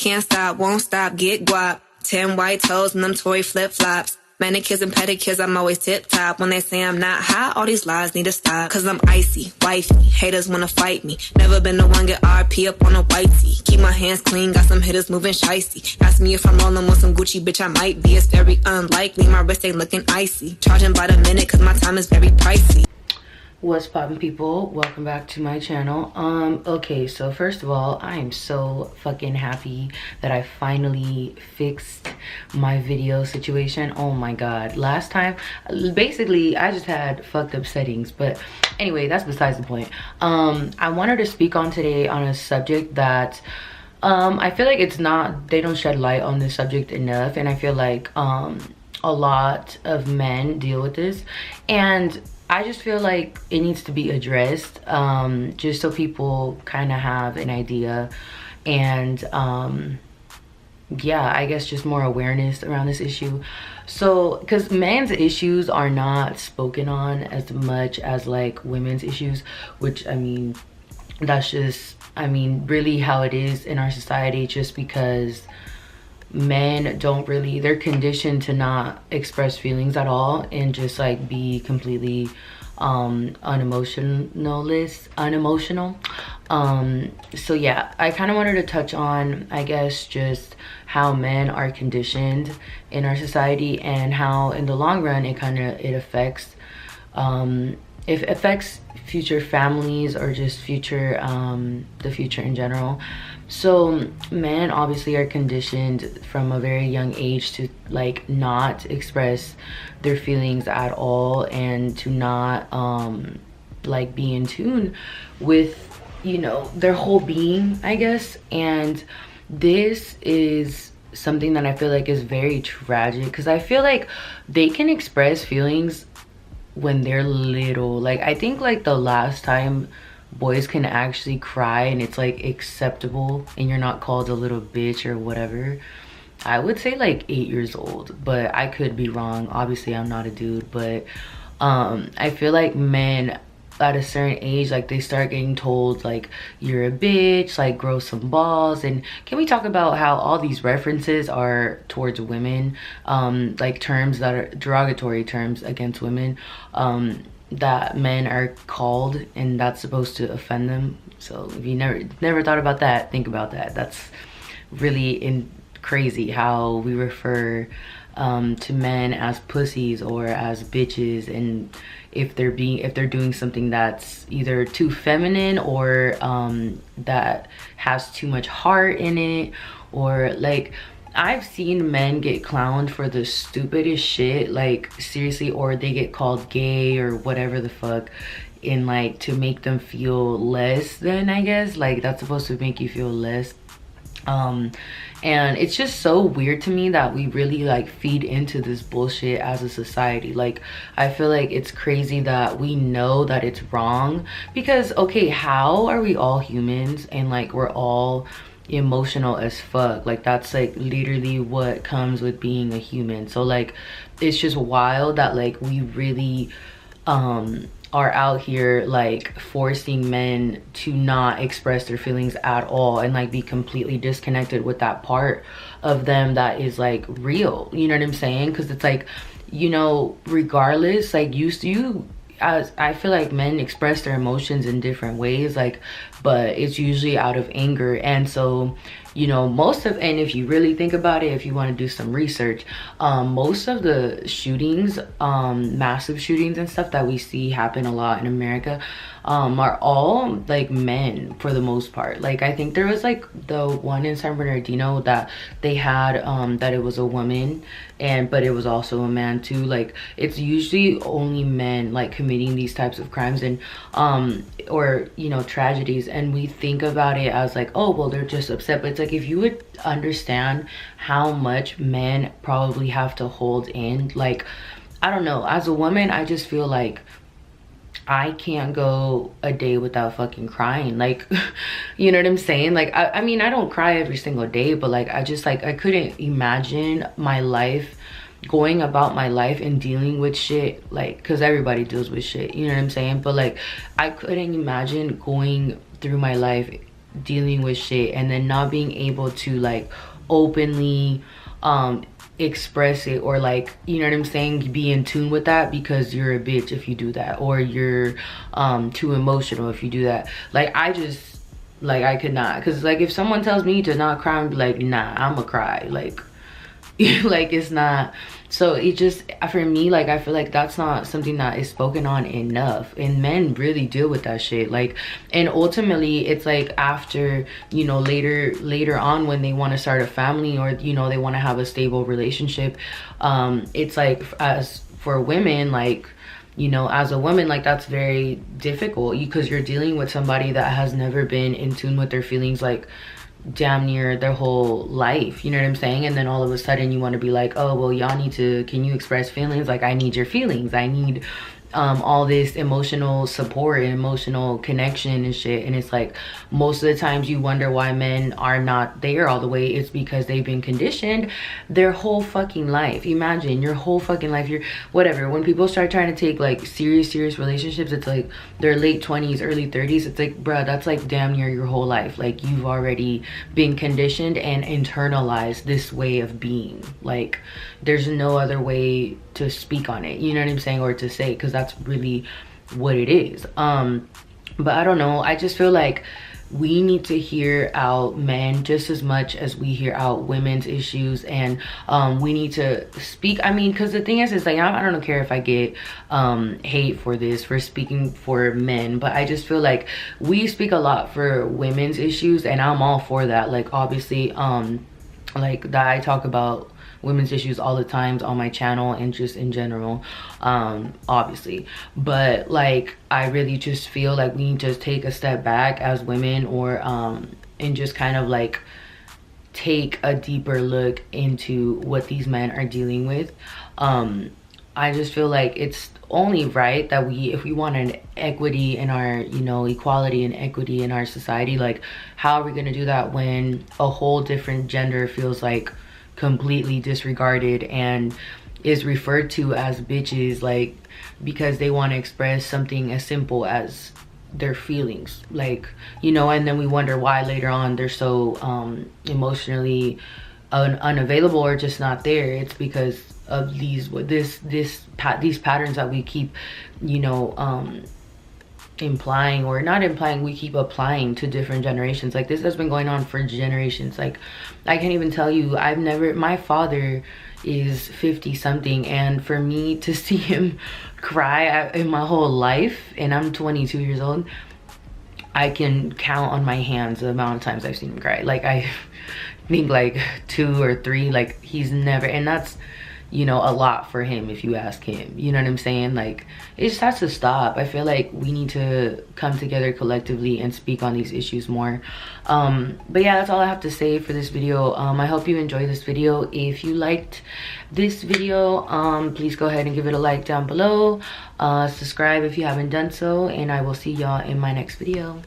Can't stop, won't stop, get guap. 10 white toes and them Tory flip-flops. Manicures and pedicures, I'm always tip-top. When they say I'm not hot, all these lies need to stop. Cause I'm icy, wifey, haters wanna fight me. Never been the one get RP up on a whitey. Keep my hands clean, got some hitters moving shicey. Ask me if I'm rolling with some Gucci, bitch, I might be. It's very unlikely, my wrist ain't looking icy. Charging by the minute, cause my time is very pricey. What's poppin', people? Welcome back to my channel. Okay, so first of all, I am so fucking happy that I finally fixed my video situation. Oh my god, last time basically I just had fucked up settings, but anyway, that's besides the point. I wanted to speak on today on a subject that I feel like they don't shed light on this subject enough, and I feel like a lot of men deal with this, and I just feel like it needs to be addressed, just so people kind of have an idea, and yeah, I guess just more awareness around this issue. So, because men's issues are not spoken on as much as like women's issues, which I mean, that's just, I mean, really how it is in our society, just because men don't really, they're conditioned to not express feelings at all and just like be completely unemotional. So yeah, I kind of wanted to touch on, I guess, just how men are conditioned in our society and how in the long run it affects future families or just future the future in general. So men obviously are conditioned from a very young age to like not express their feelings at all, and to not like be in tune with, you know, their whole being, I guess. And this is something that I feel like is very tragic, because I feel like they can express feelings when they're little. Like, I think like the last time boys can actually cry and it's like acceptable and you're not called a little bitch or whatever, I would say like 8 years old, but I could be wrong. Obviously I'm not a dude, but I feel like men at a certain age, like they start getting told like, you're a bitch, like grow some balls. And can we talk about how all these references are towards women, like terms that are derogatory terms against women, that men are called, and that's supposed to offend them. So if you never thought about that, think about that. That's really crazy how we refer to men as pussies or as bitches, and if they're doing something that's either too feminine or that has too much heart in it, or like I've seen men get clowned for the stupidest shit, like seriously, or they get called gay or whatever the fuck, in like to make them feel less than, I guess, like that's supposed to make you feel less. And it's just so weird to me that we really like feed into this bullshit as a society. Like, I feel like it's crazy that we know that it's wrong, because okay, how are we all humans and like we're all emotional as fuck? Like that's like literally what comes with being a human. So like it's just wild that like we really are out here like forcing men to not express their feelings at all, and like be completely disconnected with that part of them that is like real, you know what I'm saying? Because it's like, you know, regardless, like as I feel like men express their emotions in different ways, like, but it's usually out of anger. And so, you know, and if you really think about it, if you want to do some research, most of the shootings, massive shootings and stuff that we see happen a lot in America, are all like men for the most part. Like I think there was like the one in San Bernardino that they had that it was a woman, but it was also a man too. Like it's usually only men like committing these types of crimes, and or, you know, tragedies, and we think about it as like, oh well, they're just upset. But it's like, if you would understand how much men probably have to hold in, like, I don't know, as a woman, I just feel like I can't go a day without fucking crying. Like, you know what I'm saying? Like, I mean, I don't cry every single day, but like, I just like, I couldn't imagine my life, going about my life and dealing with shit, like, because everybody deals with shit, you know what I'm saying? But like, I couldn't imagine going through my life dealing with shit and then not being able to like openly express it, or like, you know what I'm saying, be in tune with that, because you're a bitch if you do that, or you're too emotional if you do that. Like I just, like I could not, because like if someone tells me to not cry, I'm like, nah, I'ma cry. Like like it's not. So it just, for me, like I feel like that's not something that is spoken on enough, and men really deal with that shit. Like, and ultimately it's like after, you know, later on when they want to start a family, or you know, they want to have a stable relationship, it's like, as for women, like, you know, as a woman, like that's very difficult, because you're dealing with somebody that has never been in tune with their feelings, like damn near their whole life, you know what I'm saying? And then all of a sudden you want to be like, oh well, y'all need to, can you express feelings? Like I need your feelings, I need all this emotional support and emotional connection and shit. And it's like, most of the times you wonder why men are not there all the way. It's because they've been conditioned their whole fucking life. Imagine your whole fucking life, you're whatever, when people start trying to take like serious relationships, it's like their late 20s, early 30s. It's like, bruh, that's like damn near your whole life. Like you've already been conditioned and internalized this way of being. Like there's no other way to speak on it, you know what I'm saying, or to say, because that's really what it is. But I don't know, I just feel like we need to hear out men just as much as we hear out women's issues, and we need to speak. I mean, because the thing is like I don't care if I get hate for this, for speaking for men, but I just feel like we speak a lot for women's issues, and I'm all for that. Like obviously like that, I talk about women's issues all the times on my channel and just in general, obviously. But like I really just feel like we need to take a step back as women, or and just kind of like take a deeper look into what these men are dealing with. I just feel like it's only right that we, if we want an equity in our, you know, equality and equity in our society, like how are we going to do that when a whole different gender feels like completely disregarded and is referred to as bitches, like because they want to express something as simple as their feelings, like, you know. And then we wonder why later on they're so emotionally unavailable or just not there. It's because of these patterns that we keep, you know, implying, or not implying, we keep applying to different generations. Like this has been going on for generations. Like I can't even tell you, my father is 50 something, and for me to see him cry in my whole life, and I'm 22 years old, I can count on my hands the amount of times I've seen him cry. Like I think like 2 or 3, like he's never, and that's, you know, a lot for him if you ask him, you know what I'm saying? Like it just has to stop. I feel like we need to come together collectively and speak on these issues more. But yeah, that's all I have to say for this video. I hope you enjoyed this video. If you liked this video, please go ahead and give it a like down below, subscribe if you haven't done so, and I will see y'all in my next video.